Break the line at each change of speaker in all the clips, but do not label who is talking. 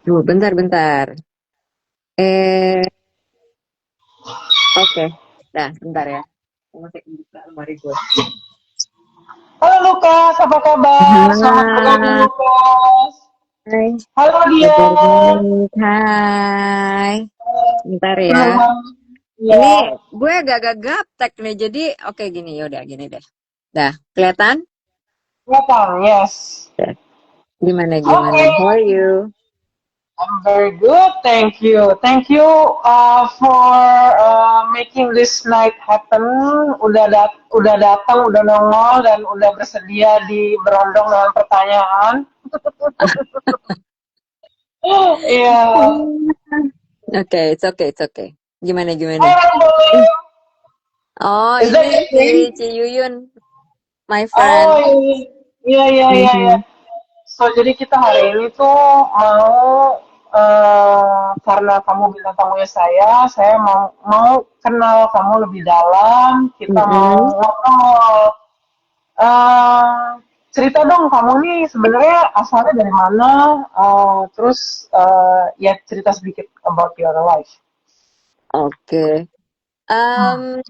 Bentar-bentar. Eh, oke. Dah, bentar ya. Aku masih buka lemari gue.
Halo Lukas, apa kabar? Selamat bergabung
Hai,
Lukas. Halo dia.
kabar baik. Hai. Bentar ya.
Senang banget.
Ini
Ya,
gue agak-agak gaptek nih. Jadi, oke gini. Yaudah, gini deh. Dah, kelihatan?
welcome. Yes.
Dah. Gimana, gimana?
Oke,
How are you?
I'm very good. Thank you. Thank you for making this night happen. Udah datang, udah nongol dan udah bersedia di berondong dengan pertanyaan. Iya.
Oke, it's okay, it's okay. Gimana, gimana?
Hai boleh.
Eh, Oh,
Is that
ini
your
si
name?
Ci Yuyun, my friend.
Oh iya iya iya iya.
Mhm.
So, jadi kita hari ini tuh mau karena kamu bintang tamunya saya mau kenal kamu lebih dalam. Kita mau
Mm-mm.
ngobrol. Eh, cerita dong kamu nih sebenarnya asalnya dari mana? Terus ya cerita sedikit about your life.
Oke. Em,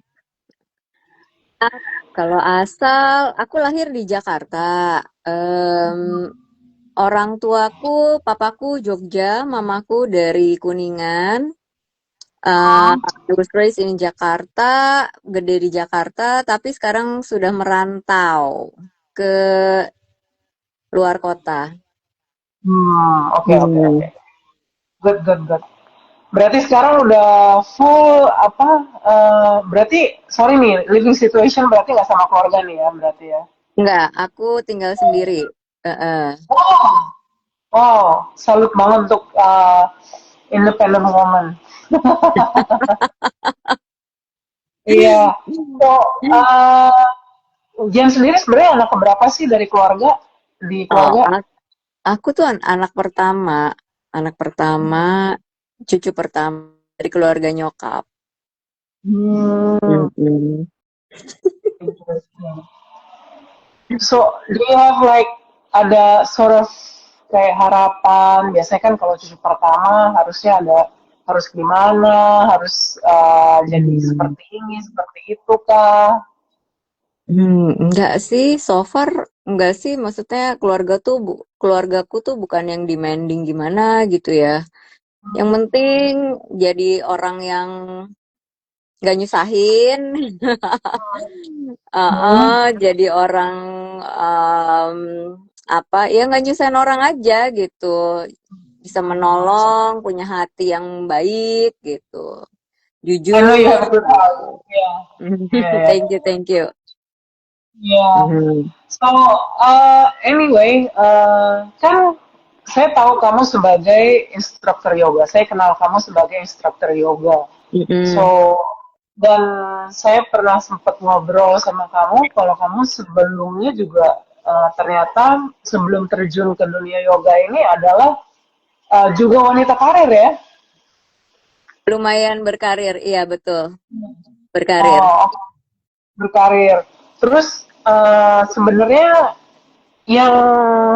Kalau asal, aku lahir di Jakarta. Em, Orang tuaku, papaku Jogja, mamaku dari Kuningan. Uh, I was raised in Jakarta, gede di Jakarta, tapi sekarang sudah merantau ke luar kota.
Oke oke oke.
Hmm.
Good good good. Berarti sekarang udah full apa? Berarti sorry nih, living situation berarti nggak sama keluarga nih ya berarti ya?
Enggak, aku tinggal sendiri. Uh-uh.
Oh, oh, salut banget untuk independent woman. Iya. So, uh, Jen sendiri sebenarnya anak keberapa sih dari keluarga? Di
Oh,
keluarga?
aku tuh anak pertama, cucu pertama dari keluarga nyokap.
Hmm,
Mm-mm.
interesting. So, do you have like ada sort of kayak harapan? Biasanya kan kalau cucu pertama harusnya harus gimana, harus jadi
Hmm.
seperti ini, seperti itu kah?
Enggak sih, so far enggak sih. Maksudnya keluargaku tuh bukan yang demanding gimana gitu ya. Yang penting jadi orang yang nggak nyusahin.
Hmm.
Jadi orang em, apa ya nggak nyusahin orang aja gitu. Bisa menolong, punya hati yang baik gitu,
I know you
jujur
have a good
gitu.
heart. Yeah, yeah,
Thank you, thank you.
yeah.
Mhm.
So, anyway, kan saya tahu kamu sebagai instruktur yoga. Saya kenal kamu sebagai instruktur yoga.
Mm-mm.
So, dan saya pernah sempat ngobrol sama kamu kalau kamu sebelumnya juga ternyata sebelum terjun ke dunia yoga ini adalah juga wanita karir ya.
Lumayan berkarir, iya betul, berkarir.
Oh, berkarir. Terus sebenarnya yang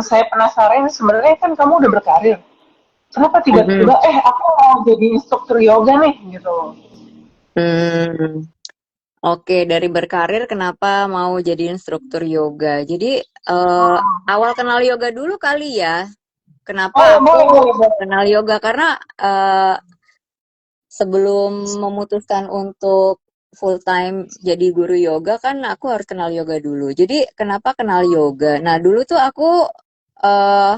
saya penasaran sebenarnya kan kamu udah berkarir. Kenapa
Mm-mm.
tiba-tiba aku mau jadi instruktur yoga nih gitu.
Hmm. Oke, dari berkarir kenapa mau jadi instruktur yoga? Jadi eh, awal kenal yoga dulu kali ya. Kenapa
Oh,
aku
boleh boleh boleh.
kenal yoga? Karena eh, sebelum memutuskan untuk full time jadi guru yoga kan aku harus kenal yoga dulu. Jadi kenapa kenal yoga? Nah dulu tuh aku eh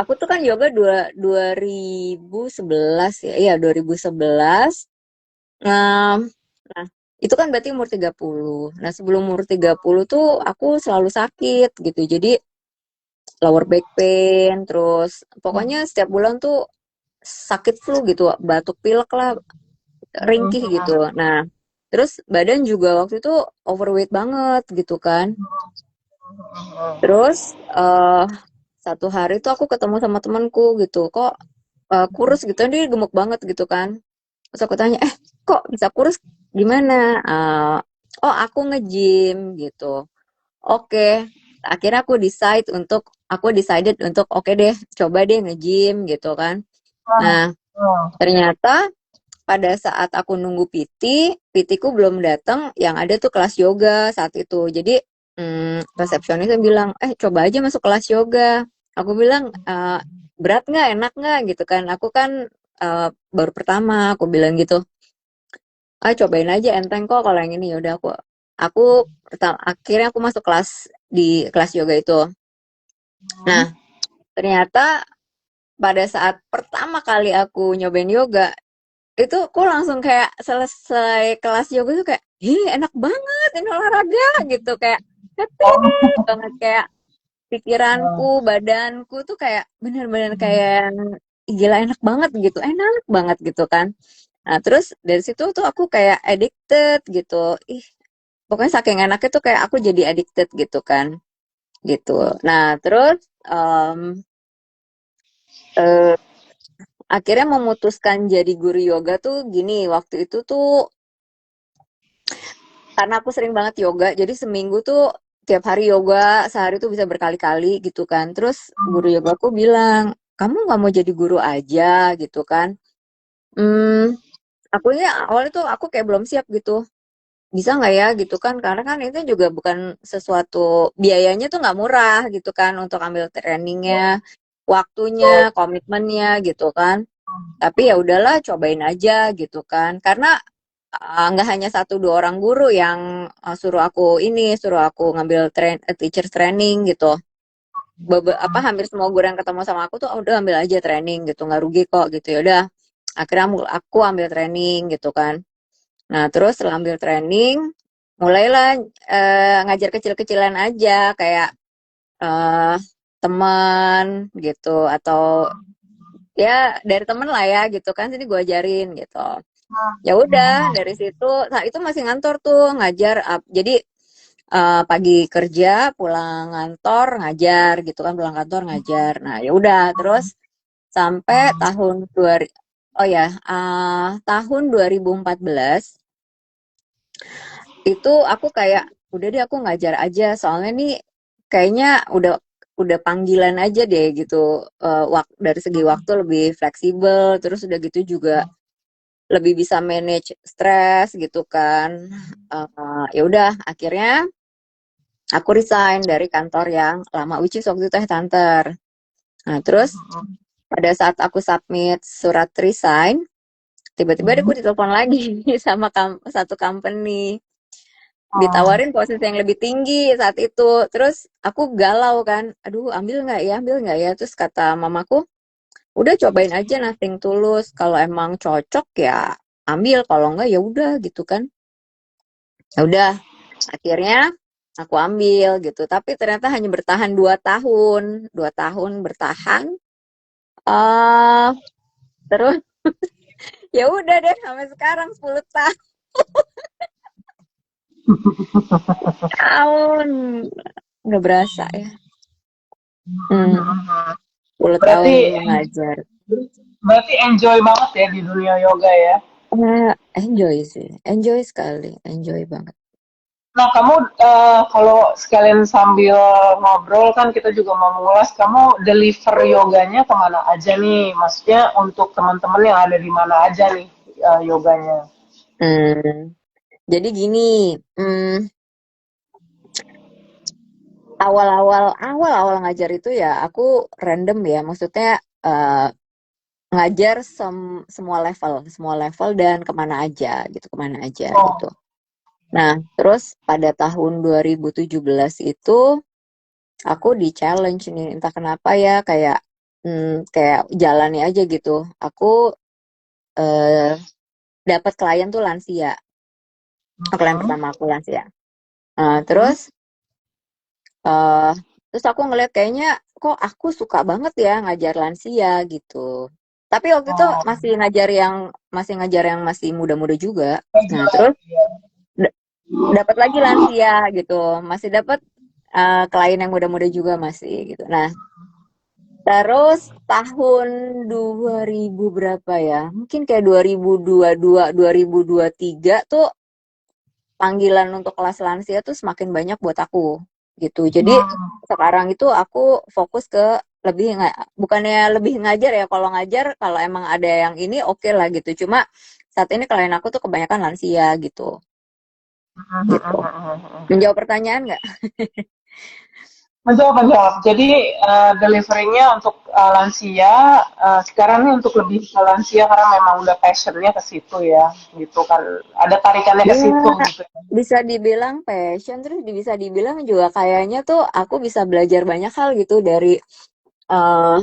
aku tuh kan yoga 2011 ya. Iya 2011. Nah, nah, itu kan berarti umur 30. Nah, sebelum umur 30 tuh aku selalu sakit gitu. Jadi lower back pain, terus pokoknya setiap bulan tuh sakit flu gitu, batuk pilek lah, ringkih gitu. Nah, terus badan juga waktu itu overweight banget gitu kan. Terus eh satu hari tuh aku ketemu sama temanku gitu, kok kurus gitu, dia gemuk banget gitu kan. Terus aku tanya, kok bisa kurus gimana? Oh aku nge-gym gitu. Oke. akhirnya aku decided untuk oke deh, coba deh nge-gym gitu kan.
Ah,
Nah,
ah,
ternyata pada saat aku nunggu PT ku belum datang, yang ada tuh kelas yoga saat itu. Jadi resepsionisnya bilang, coba aja masuk kelas yoga. Aku bilang, berat nggak, enak nggak gitu kan. Aku kan baru pertama, aku bilang gitu. Cobain aja enteng kok kalau yang ini. Ya udah aku akhirnya aku masuk kelas di kelas yoga itu. Nah, ternyata pada saat pertama kali aku nyobain yoga, itu aku langsung kayak selesai kelas yoga tuh kayak, enak banget ini olahraga gitu, kayak happy
ah,
banget, kayak pikiranku,
ah,
badanku tuh kayak bener-bener kayak gila enak banget gitu, enak banget gitu kan. Nah, terus dari situ tuh aku kayak addicted gitu. Pokoknya saking enaknya tuh kayak aku jadi addicted gitu kan, gitu. Nah, terus em, eh, akhirnya memutuskan jadi guru yoga tuh gini, waktu itu tuh karena aku sering banget yoga, jadi seminggu tuh tiap hari yoga, sehari tuh bisa berkali-kali gitu kan. Terus guru yoga aku bilang, kamu nggak mau jadi guru aja gitu kan. Hmm, awalnya tuh aku kayak belum siap gitu. Bisa nggak ya gitu kan, karena kan itu juga bukan sesuatu, biayanya tuh nggak murah gitu kan untuk ambil trainingnya, waktunya, komitmennya gitu kan. Tapi ya udahlah, cobain aja gitu kan, karena nggak hanya satu dua orang guru yang suruh aku ngambil teacher training gitu. Hampir semua guru yang ketemu sama aku tuh, udah ambil aja training gitu, nggak rugi kok gitu. Ya udah, akhirnya aku ambil training gitu kan. Nah, terus setelah ambil training, mulailah ngajar kecil-kecilan aja, kayak eh teman gitu, atau ya dari temen lah ya gitu kan, sini gue ajarin gitu. Ya udah dari situ, nah itu masih ngantor tuh ngajar, jadi pagi kerja, pulang kantor ngajar gitu kan, pulang kantor ngajar. Nah ya udah, terus sampai oh ya, tahun 2014 itu aku kayak udah deh, aku ngajar aja, soalnya nih kayaknya udah panggilan aja deh gitu. Dari segi waktu lebih fleksibel, terus udah gitu juga lebih bisa manage stres gitu kan. Ya udah, akhirnya aku resign dari kantor yang lama, which is waktu itu Headhunter. Nah, terus pada saat aku submit surat resign, tiba-tiba aku ditelepon lagi sama satu company, ditawarin posisi yang lebih tinggi saat itu. Terus aku galau kan, aduh ambil nggak ya. Terus kata mamaku, udah cobain aja, nothing tulus, kalau emang cocok ya ambil, kalau enggak ya udah gitu kan. Ya udah, akhirnya aku ambil gitu, tapi ternyata hanya bertahan 2 tahun bertahan. eh Terus ya udah deh, sampai sekarang 10 tahun, nggak berasa ya. hmm, 10 tahun
berarti
mengajar.
berarti enjoy banget ya di dunia yoga ya.
Enjoy sih, enjoy sekali, enjoy banget.
Nah, kamu kalau sekalian sambil ngobrol kan kita juga mau mengulas, kamu deliver yoganya kemana aja nih? Maksudnya untuk teman-teman yang ada di mana aja nih yoganya?
Hmm, jadi gini, awal-awal ngajar itu ya aku random ya, maksudnya eh, ngajar semua level dan kemana aja gitu, kemana aja gitu.
Oh,
Nah, terus pada tahun 2017 itu aku di challenge nih, entah kenapa ya, kayak jalani aja gitu. Aku eh, dapat klien tuh lansia, klien
hmm,
pertama aku lansia. Nah, eh terus aku ngeliat kayaknya kok aku suka banget ya ngajar lansia gitu. Tapi waktu itu
oh,
masih ngajar yang masih muda-muda juga. Nah,
enjoy.
terus d- dapat lagi lansia gitu. Masih dapat klien yang muda-muda juga masih gitu. Nah, terus tahun 2000 berapa ya? Mungkin kayak 2022, 2023 tuh panggilan untuk kelas lansia tuh semakin banyak buat aku. gitu. Jadi sekarang itu aku fokus ke lebih nggak, bukannya lebih ngajar ya, kalau ngajar kalau emang ada yang ini oke lah gitu. Cuma saat ini klien aku tuh kebanyakan lansia gitu. Gitu. Menjawab pertanyaan nggak?
Menjawab, menjawab. Jadi deliverynya untuk lansia, sekarang ini untuk lebih ke lansia karena memang udah passionnya ke situ ya, gitu kan. Ada tarikannya ke
Ya,
situ gitu.
bisa dibilang passion, terus bisa dibilang juga kayaknya tuh aku bisa belajar banyak hal gitu eh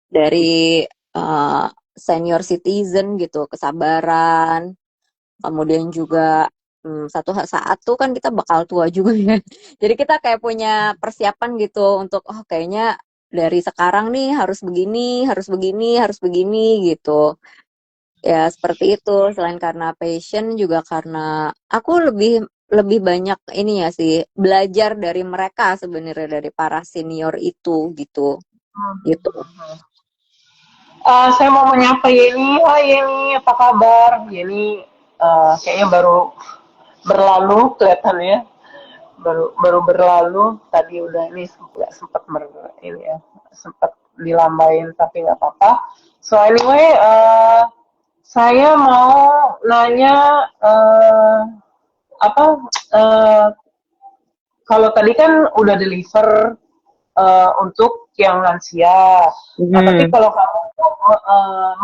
dari eh, senior citizen gitu, kesabaran, kemudian juga satu saat tuh kan kita bakal tua juga ya. Jadi kita kayak punya persiapan gitu untuk oh kayaknya dari sekarang nih harus begini, harus begini, harus begini gitu. Ya seperti itu. Selain karena passion juga karena aku lebih lebih banyak ini ya sih belajar dari mereka sebenarnya dari para senior itu gitu gitu.
Saya mau menyapa Yeni. Hai Yeni, apa kabar? Yeni kayaknya baru berlalu kelihatannya. Baru berlalu. Tadi udah ini nggak sempat ini ya, sempat dilambain tapi nggak apa-apa. So anyway, saya mau nanya apa uh, kalau tadi kan udah deliver untuk yang lansia. Nah, tapi
Hmm.
kalau kamu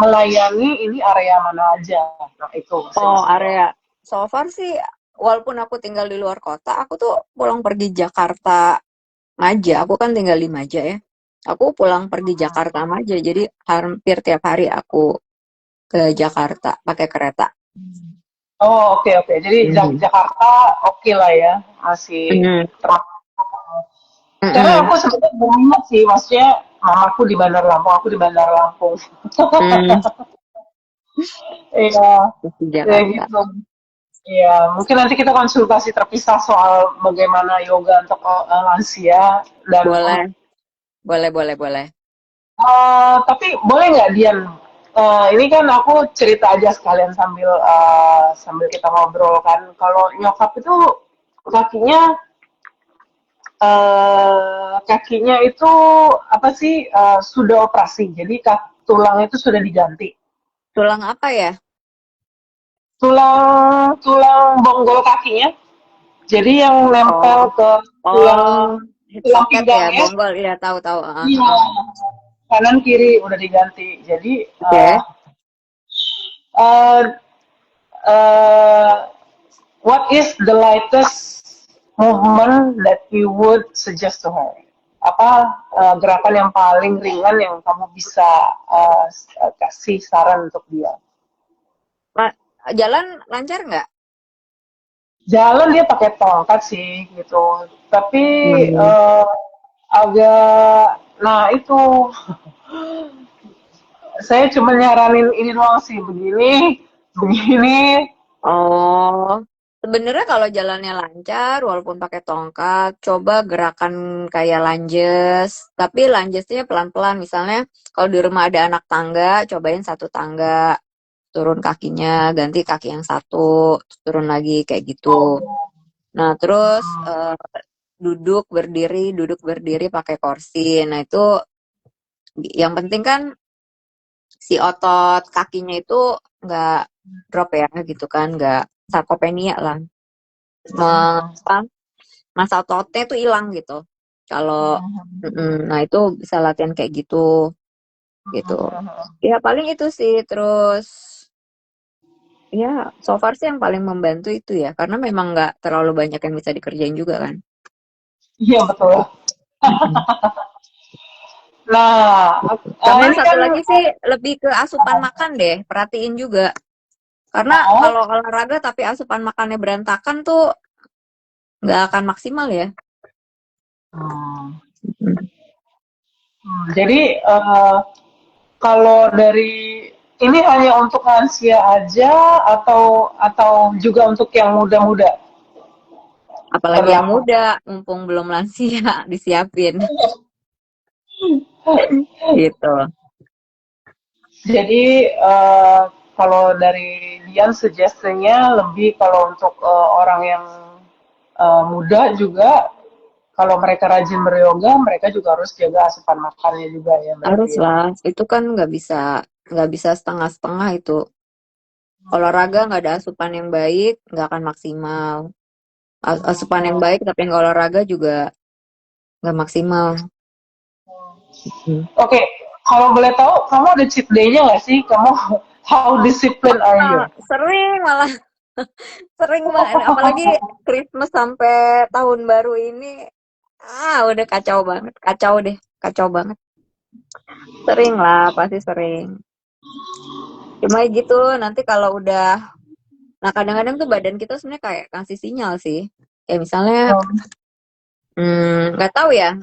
melayani ini area mana aja? Nah, itu saya
Oh,
masih mau.
area so far sih walaupun aku tinggal di luar kota, aku tuh pulang pergi Jakarta Maja. Aku kan tinggal di Maja ya. Aku pulang pergi Jakarta Maja, jadi hampir tiap hari aku ke Jakarta pakai kereta.
Oh, oke, oke. Jadi
Hmm.
Jakarta oke lah ya, masih
Hmm.
termasuk. Karena
Hmm.
aku sebenarnya bingung sih, maksudnya mamaku di Bandar Lampung, aku di Bandar Lampung.
Hmm.
Iya,
Di
ya
Jakarta.
gitu. Iya, mungkin nanti kita konsultasi terpisah soal bagaimana yoga untuk lansia dan
Boleh, boleh, boleh, boleh.
tapi boleh nggak Dian? Ini kan aku cerita aja sekalian sambil sambil kita ngobrol kan. Kalau nyokap itu kakinya kakinya itu apa sih sudah operasi, jadi tulang itu sudah diganti.
Tulang apa ya?
Tulang tulang bonggol kakinya, jadi yang nempel
Oh,
ke tulang
oh, hip
tulang
socket ya,
pinggangnya.
bonggol. Iya, tahu, tahu.
Iya, kanan kiri udah diganti. Jadi
Oke.
uh, uh, what is the latest movement that you would suggest to her? Apa gerakan yang paling ringan yang kamu bisa uh, kasih saran untuk dia?
Jalan lancar nggak?
Jalan dia pakai tongkat sih gitu, tapi
Hmm.
uh, agak, nah itu saya cuma nyaranin ini doang sih, begini, begini.
Oh, sebenarnya kalau jalannya lancar, walaupun pakai tongkat, coba gerakan kayak lunges. Tapi lungesnya pelan-pelan. Misalnya, kalau di rumah ada anak tangga, cobain satu tangga, turun kakinya, ganti kaki yang satu, terus turun lagi kayak gitu. Nah, terus duduk berdiri pakai kursi. Nah, itu yang penting kan si otot kakinya itu nggak drop ya gitu kan, nggak sarkopenia lah. Apa, masa ototnya itu hilang gitu. Kalau nah itu bisa latihan kayak gitu gitu. Ya paling itu sih terus ya so far sih yang paling membantu itu ya karena memang nggak terlalu banyak yang bisa dikerjain juga kan.
Iya betul.
Mm-mm.
Nah,
Sama yang
ini
satu
kan
lagi sih lebih ke asupan makan deh, perhatiin juga. Karena
oh,
kalau olahraga tapi asupan makannya berantakan tuh nggak akan maksimal ya.
hmm,
Mm.
jadi kalau dari ini hanya untuk lansia aja atau juga untuk yang muda-muda
Apalagi yang
berlaku.
muda, mumpung belum lansia, disiapin gitu.
Jadi kalau dari Dian suggestionnya lebih kalau untuk orang yang muda juga kalau mereka rajin beryoga, mereka juga harus jaga asupan makannya juga ya berarti
Harus
ya.
lah, itu kan nggak bisa setengah-setengah itu. Olahraga nggak ada asupan yang baik, nggak akan maksimal. Asupan yang baik tapi nggak olahraga juga nggak maksimal. Hmm.
Oke, kalau boleh tahu, kamu ada cheat day-nya nggak sih? Kamu how disciplined are you?
Sering malah sering banget, apalagi Christmas sampai tahun baru ini, udah kacau banget, kacau deh, kacau banget. Sering lah, pasti sering. Cuma gitu, nanti kalau udah, nah kadang-kadang tuh badan kita sebenarnya kayak kasih sinyal sih. Kayak misalnya, nggak tahu ya.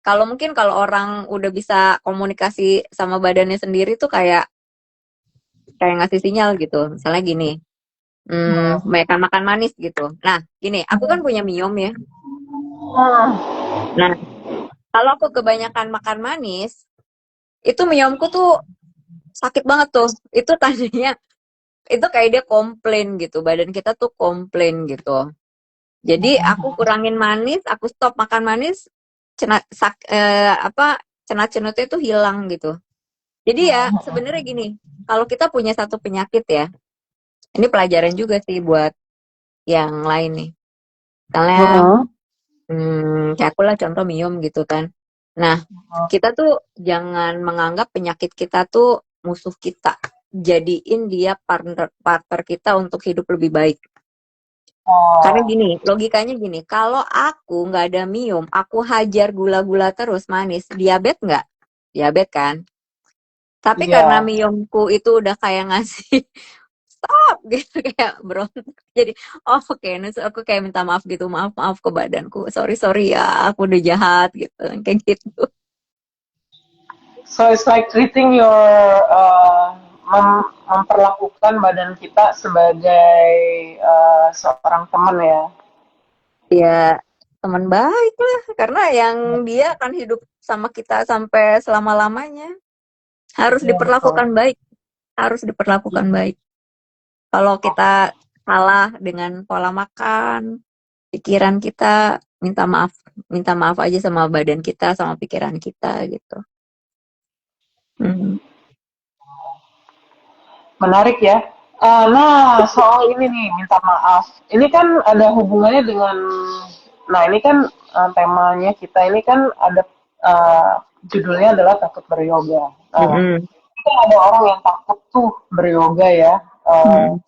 Kalau mungkin kalau orang udah bisa komunikasi sama badannya sendiri tuh kayak kayak ngasih sinyal gitu. Misalnya gini, kebanyakan makan manis gitu. Nah, gini, aku kan punya miom ya. Nah, kalau aku kebanyakan makan manis, itu miomku tuh sakit banget tuh. Itu tadinya, itu kayak dia komplain gitu. Badan kita tuh komplain gitu. Jadi aku kurangin manis, aku stop makan manis, apa cenat-cenutnya itu hilang gitu. Jadi ya sebenarnya gini, kalau kita punya satu penyakit ya, ini pelajaran juga sih buat yang lain nih. Misalnya, kayak aku lah contoh miom gitu kan. Nah, kita tuh jangan menganggap penyakit kita tuh musuh kita. Jadiin dia partner partner kita untuk hidup lebih baik. Karena gini, logikanya gini, kalau aku nggak ada miom, aku hajar gula-gula terus manis, diabetes nggak? Diabetes kan? Tapi karena
Iya.
miomku itu udah kayak ngasih stop gitu kayak berontak. Jadi oh oke, nus aku kayak minta maaf gitu, maaf maaf ke badanku, sorry sorry ya, aku udah jahat gitu, kayak gitu.
So it's like treating your memperlakukan badan kita sebagai seorang teman ya.
Ya teman baik lah, karena yang dia akan hidup sama kita sampai selama-lamanya, harus
Iya betul.
diperlakukan baik, harus diperlakukan baik. Kalau kita salah dengan pola makan, pikiran kita, minta maaf aja sama badan kita, sama pikiran kita gitu. Hmm.
Menarik ya. Nah, soal ini nih, minta maaf. Ini kan ada hubungannya dengan, nah ini kan temanya kita ini kan ada uh, judulnya adalah takut beryoga. Nah,
Mm-mm.
kan ada orang yang takut tuh beryoga ya.
Mm-mm.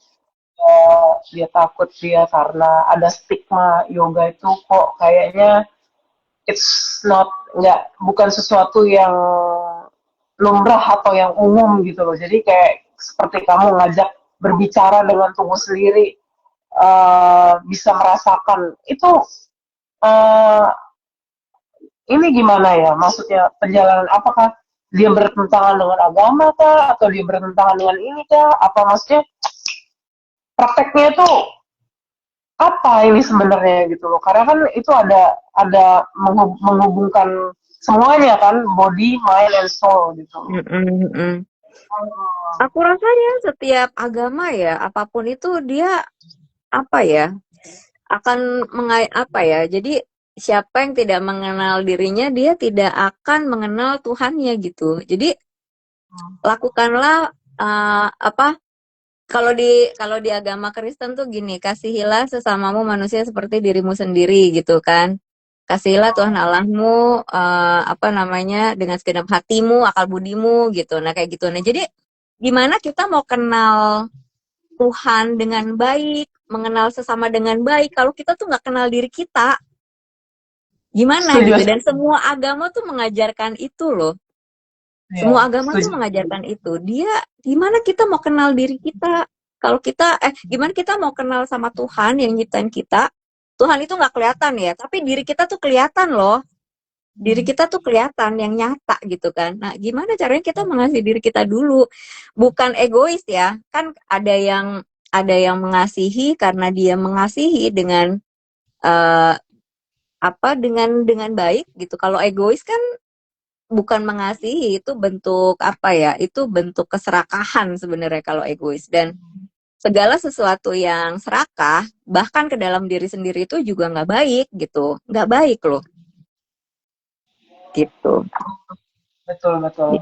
Dia takut dia karena ada stigma yoga itu kok kayaknya it's not nggak bukan sesuatu yang lumrah atau yang umum gitu loh. Jadi kayak seperti kamu ngajak berbicara dengan tubuh sendiri, bisa merasakan itu. eh, ini gimana ya? Maksudnya perjalanan apakah dia bertentangan dengan agama kah? Atau dia bertentangan dengan ini kah? Apa maksudnya prakteknya itu apa ini sebenarnya gitu loh? Karena kan itu ada menghubungkan semuanya kan, body, mind, and soul gitu.
Mm-mm. Aku rasanya setiap agama ya, apapun itu dia apa ya, akan apa ya. Jadi siapa yang tidak mengenal dirinya, dia tidak akan mengenal Tuhannya gitu. Jadi lakukanlah apa kalau di agama Kristen tuh gini, kasihilah sesamamu manusia seperti dirimu sendiri gitu kan. Kasihilah Tuhan Allahmu apa namanya dengan segenap hatimu, akal budimu gitu. Nah kayak gitu. Nah jadi gimana kita mau kenal Tuhan dengan baik, mengenal sesama dengan baik kalau kita tuh nggak kenal diri kita? Gimana gitu?
Setuju,
Dan semua agama tuh mengajarkan itu loh.
ya,
Semua agama tuh
setuju.
mengajarkan itu. Dia gimana kita mau kenal diri kita? Kalau kita gimana kita mau kenal sama Tuhan yang nyiptain kita? Tuhan itu nggak kelihatan ya, tapi diri kita tuh kelihatan loh. Diri kita tuh kelihatan yang nyata gitu kan. Nah, gimana caranya kita mengasihi diri kita dulu? Bukan egois ya. Kan ada yang mengasihi karena dia mengasihi dengan eh, apa dengan baik gitu. Kalau egois kan bukan mengasihi, itu bentuk apa ya, itu bentuk keserakahan sebenarnya kalau egois. Dan segala sesuatu yang serakah bahkan ke dalam diri sendiri itu juga nggak baik gitu, nggak baik loh. gitu.
Betul, betul.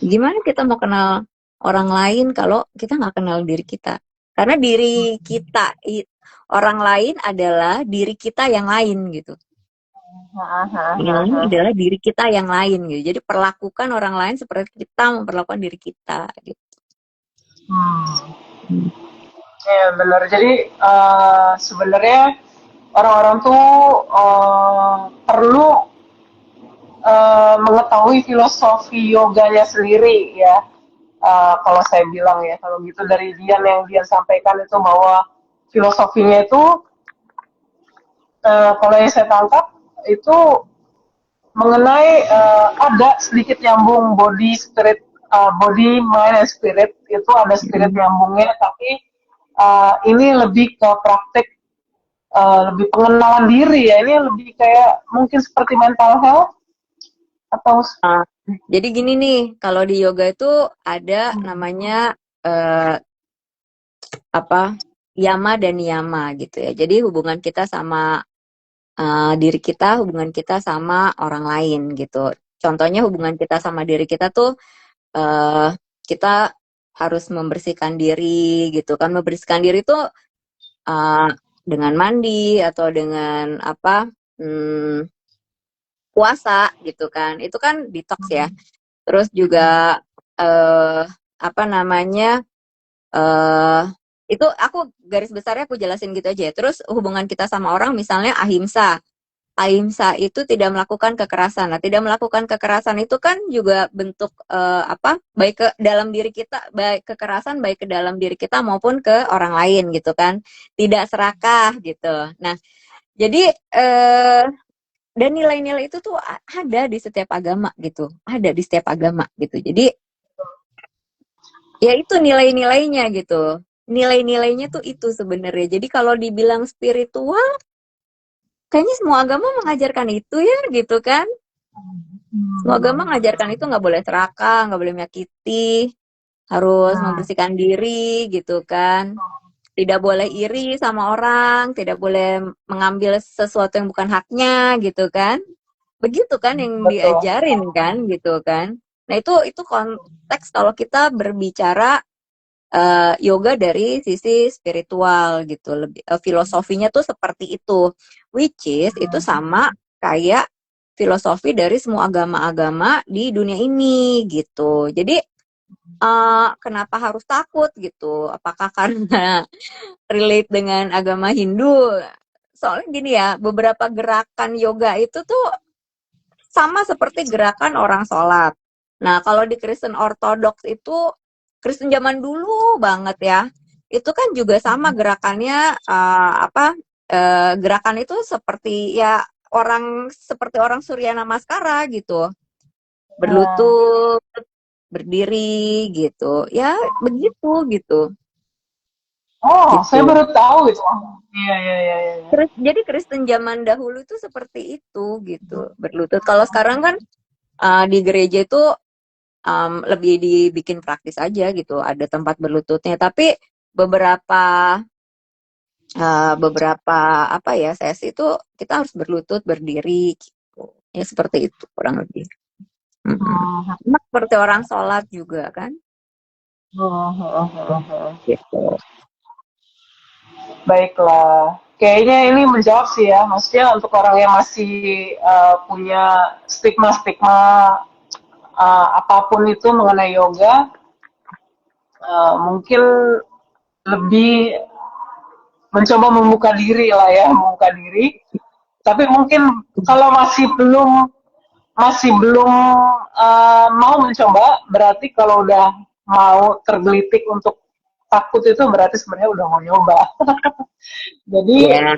Gimana kita mau kenal orang lain kalau kita nggak kenal diri kita? Karena diri kita, orang lain adalah diri kita yang lain gitu. Yang lain adalah diri kita yang lain gitu. Jadi perlakukan orang lain seperti kita memperlakukan diri kita gitu.
Ya benar. Jadi sebenarnya orang-orang tuh perlu mengetahui filosofi yoganya sendiri ya. Kalau saya bilang ya, kalau gitu dari Dian yang Dian sampaikan itu bahwa filosofinya itu kalau yang saya tangkap itu mengenai ada sedikit nyambung body spirit, body mind and spirit itu ada sedikit nyambungnya, tapi ini lebih ke praktek lebih pengenalan diri ya, ini lebih kayak mungkin seperti mental health atau
Jadi gini nih, kalau di yoga itu ada namanya yama dan niyama gitu ya. Jadi hubungan kita sama diri kita, hubungan kita sama orang lain gitu. Contohnya hubungan kita sama diri kita tuh kita harus membersihkan diri gitu kan. Membersihkan diri tuh dengan mandi atau dengan puasa gitu kan. Itu kan detox ya. Terus juga itu aku garis besarnya aku jelasin gitu aja ya. Terus hubungan kita sama orang misalnya ahimsa. Ahimsa itu tidak melakukan kekerasan. Nah, tidak melakukan kekerasan itu kan juga bentuk baik ke dalam diri kita, baik kekerasan baik ke dalam diri kita maupun ke orang lain gitu kan. Tidak serakah gitu. Nah, jadi dan nilai-nilai itu tuh ada di setiap agama gitu. Ada di setiap agama gitu. Jadi ya itu nilai-nilainya gitu. Nilai-nilainya tuh itu sebenarnya. Jadi kalau dibilang spiritual, kayaknya semua agama mengajarkan itu ya gitu kan. Semua agama mengajarkan itu nggak boleh serakah, nggak boleh menyakiti, harus membersihkan diri gitu kan. Tidak boleh iri sama orang, tidak boleh mengambil sesuatu yang bukan haknya gitu kan. Begitu kan yang
betul.
diajarin kan gitu kan. Nah itu konteks kalau kita berbicara yoga dari sisi spiritual gitu, lebih filosofinya tuh seperti itu, which is itu sama kayak filosofi dari semua agama-agama di dunia ini gitu. Jadi kenapa harus takut gitu? Apakah karena relate dengan agama Hindu? Soalnya gini ya, beberapa gerakan yoga itu tuh sama seperti gerakan orang sholat. Nah, kalau di Kristen Ortodoks itu, Kristen zaman dulu banget ya, itu kan juga sama gerakannya, gerakan itu seperti ya seperti orang Surya Namaskara gitu, berlutut, berdiri gitu, ya begitu gitu.
Oh, saya
Gitu.
baru tahu itu. Iya, iya, iya, iya.
Jadi Kristen zaman dahulu itu seperti itu gitu, berlutut. Kalau sekarang kan di gereja itu lebih dibikin praktis aja gitu, ada tempat berlututnya. Tapi beberapa sesi itu kita harus berlutut berdiri gitu. Ya seperti itu kurang lebih. Sama seperti orang sholat juga kan gitu.
Baiklah. Kayaknya ini menjawab sih ya, maksudnya untuk orang yang masih punya stigma-stigma apapun itu mengenai yoga, mungkin lebih mencoba membuka diri lah ya, membuka diri. Tapi mungkin kalau masih belum mau mencoba, berarti kalau udah mau tergelitik untuk takut itu berarti sebenarnya udah mau nyoba. Jadi
Ya,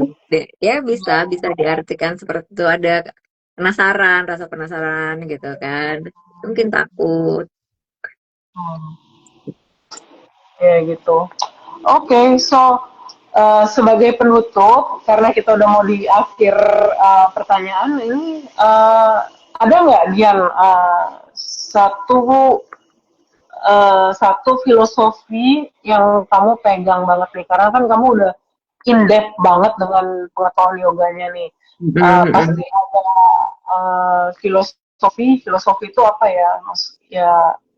ya bisa diartikan seperti itu, ada rasa penasaran gitu kan. Mungkin takut.
ya gitu. Oke, so sebagai penutup, karena kita udah mau di akhir pertanyaan ini, ada nggak Dian satu satu filosofi yang kamu pegang banget nih? Karena kan kamu udah in depth banget dengan pengetahuan yoganya nih. Pasti ada filosofi filosofi itu apa ya? Ya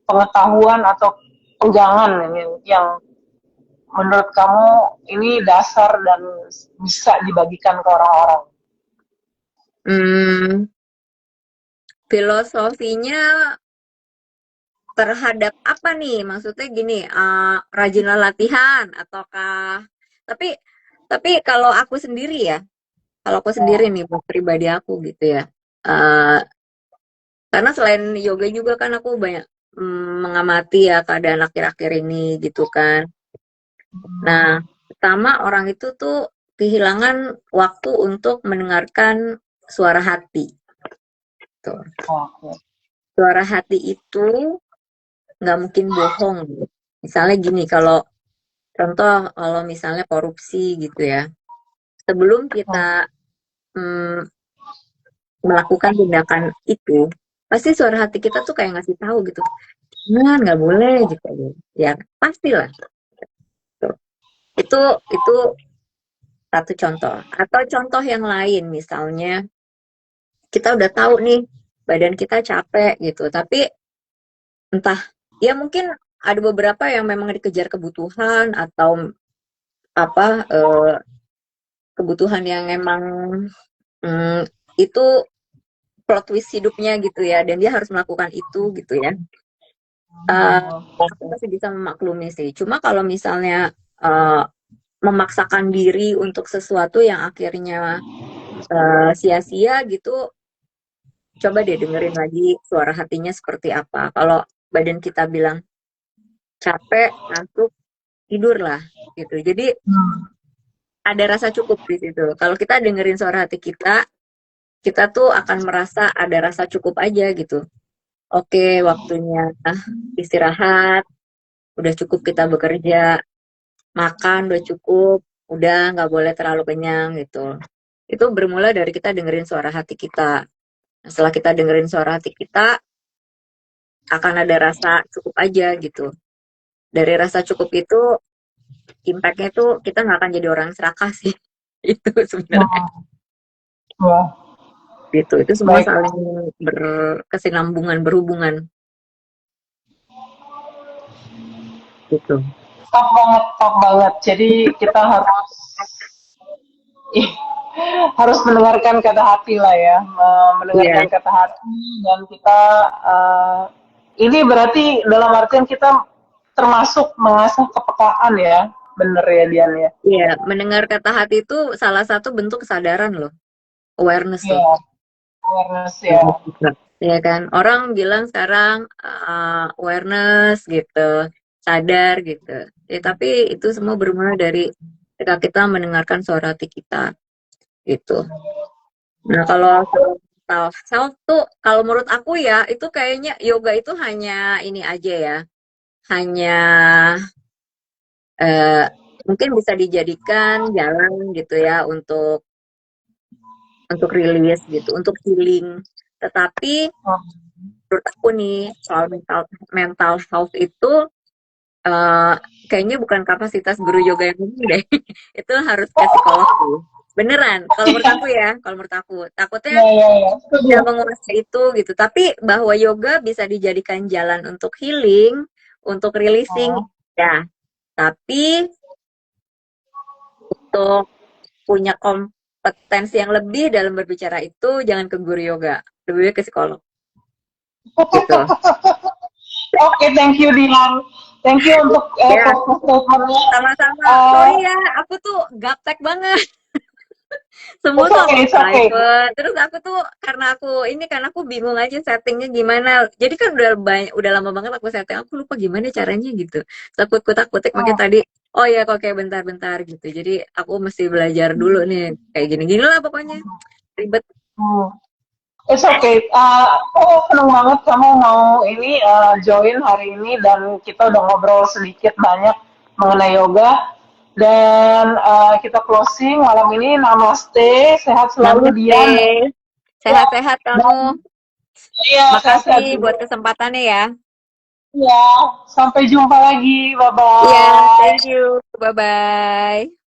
pengetahuan atau pegangan yang menurut kamu ini dasar dan bisa dibagikan ke orang-orang.
Hmm, filosofinya terhadap apa nih? Maksudnya gini, rajinlah latihan ataukah? Tapi kalau aku sendiri ya, kalau aku sendiri
Oh,
nih buat pribadi aku gitu ya. eh karena selain yoga juga kan aku banyak mengamati ya keadaan akhir-akhir ini gitu kan. Nah, pertama orang itu tuh kehilangan waktu untuk mendengarkan suara hati. Tuh.
oke.
Suara hati itu nggak mungkin bohong. Misalnya gini, kalau contoh kalau misalnya korupsi gitu ya, sebelum kita
Hmm.
mm, melakukan tindakan itu, pasti suara hati kita tuh kayak ngasih tahu gitu, jangan, nggak boleh gitu. Ya, pastilah. Tuh. Itu satu contoh. Atau contoh yang lain, misalnya kita udah tahu nih badan kita capek gitu, tapi entah ya mungkin ada beberapa yang memang dikejar kebutuhan atau apa kebutuhan yang emang mm, itu plot twist hidupnya gitu ya dan dia harus melakukan itu gitu ya. Eh, aku
Oke.
masih bisa memaklumi sih. Cuma kalau misalnya eh, memaksakan diri untuk sesuatu yang akhirnya sia-sia gitu, coba deh dengerin lagi suara hatinya seperti apa. Kalau badan kita bilang capek, ngantuk, tidurlah gitu. Jadi
Hmm.
ada rasa cukup di situ. Kalau kita dengerin suara hati kita tuh akan merasa ada rasa cukup aja gitu. Oke, waktunya istirahat, udah cukup kita bekerja, makan udah cukup, udah nggak boleh terlalu kenyang gitu. Itu bermula dari kita dengerin suara hati kita. Nah, setelah kita dengerin suara hati kita, akan ada rasa cukup aja gitu. Dari rasa cukup itu, impact-nya tuh kita nggak akan jadi orang serakah sih. Itu sebenarnya.
Hmm. Ya,
Gitu. Itu semua
baik.
saling berkesinambungan, berhubungan gitu.
Top banget, top banget. Jadi kita harus ih, harus mendengarkan kata hati lah ya,
Iya,
mendengarkan kata hati dan kita ini berarti dalam artian kita termasuk mengasah kepekaan ya, bener ya Dian ya.
iya. Mendengar kata hati itu salah satu bentuk kesadaran loh. Awareness tuh.
Iya, awareness ya.
Iya kan? Orang bilang sekarang awareness gitu, sadar gitu. Ya, tapi itu semua bermula dari ketika kita mendengarkan suara hati kita gitu. Nah, kalau self tuh kalau menurut aku ya itu kayaknya yoga itu hanya ini aja ya. Hanya eh, mungkin bisa dijadikan jalan gitu ya untuk rilis gitu, untuk healing. Tetapi menurut aku nih soal mental health itu eh, kayaknya bukan kapasitas guru yoga yang umum deh. Itu harus ke psikolog sih. Beneran, kalau menurut aku ya, kalau menurut aku. Takutnya
Iya, iya, iya. Setuju.
tidak menguasai itu gitu. Tapi bahwa yoga bisa dijadikan jalan untuk healing, untuk releasing,
Oh,
ya. Tapi untuk punya kompetensi yang lebih dalam berbicara itu, jangan ke guru yoga. Lebih baik ke psikolog gitu.
oke, thank you Dian. Thank you untuk
Ya,
podcast statementnya.
sama-sama.
Uh,
Sorry ya, aku tuh gaptek banget. Semua
it's
tuh
okay,
aku
it's okay.
private. Terus aku tuh karena aku bingung aja settingnya gimana. Jadi kan udah banyak, udah lama banget aku setting. Aku lupa gimana caranya gitu. Terus aku kutak-kutik makanya
Hmm,
tadi. Oh ya, kok kayak bentar-bentar gitu. Jadi aku mesti belajar dulu nih kayak gini-gini lah pokoknya. Ribet.
hmm. It's okay. Aku seneng banget kamu mau ini join hari ini dan kita udah ngobrol sedikit banyak mengenai yoga. Dan kita closing malam ini. Namaste, sehat selalu
Namaste.
Dian. Ya,
Sehat-sehat kamu.
dan iya
Makasih
sehat-sehat juga.
buat kesempatannya ya.
Ya, sampai jumpa lagi. Bye
Iya,
bye.
thank you. Bye-bye.